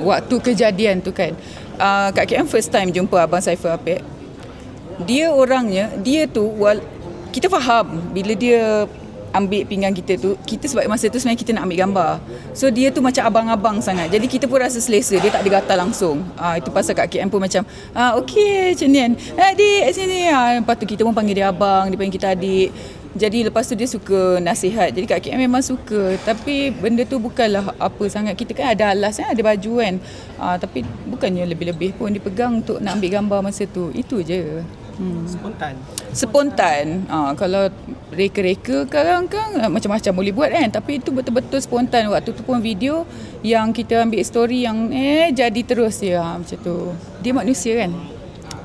waktu kejadian tu kan, kat KM first time jumpa Abang Saiful Apek. Dia orangnya, dia tu kita faham bila dia ambil pinggan kita tu, kita sebab masa tu sebenarnya kita nak ambil gambar. So dia tu macam abang-abang sangat. Jadi kita pun rasa selesa, dia tak ada gatal langsung. Itu pasal kat KM pun macam, okey macam ni kan. Adik sini. Lepas tu kita pun panggil dia abang, dia panggil kita adik. Jadi lepas tu dia suka nasihat. Jadi kat KM memang suka. Tapi benda tu bukanlah apa sangat. Kita kan ada alas, ada baju kan. Tapi bukannya lebih-lebih pun dipegang untuk nak ambil gambar masa tu. Itu je. Spontan. Kalau reka-reka sekarang kan macam-macam boleh buat kan, tapi itu betul-betul spontan. Waktu tu pun video yang kita ambil story yang jadi terus dia macam tu. Dia manusia kan,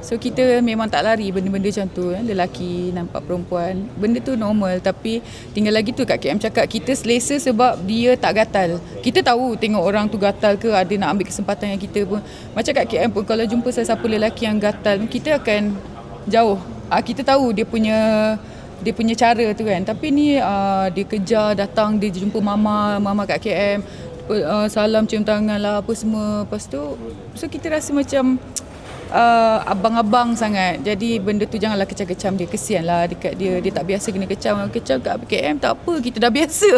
so kita memang tak lari benda-benda macam tu kan. Lelaki nampak perempuan, benda tu normal. Tapi tinggal lagi tu Kak KM cakap, kita selesa sebab dia tak gatal. Kita tahu tengok orang tu gatal ke, ada nak ambil kesempatan yang kita pun. Macam Kak KM pun kalau jumpa sesiapa lelaki yang gatal, kita akan jauh. Kita tahu dia punya cara tu kan. Tapi ni dia kejar, datang, dia jumpa mama kat KM, salam, cium tangan lah apa semua. Lepas tu so kita rasa macam abang-abang sangat. Jadi benda tu janganlah kecam-kecam dia. Kesian lah dekat dia. Dia tak biasa kena kecam kat KM. Tak apa, kita dah biasa.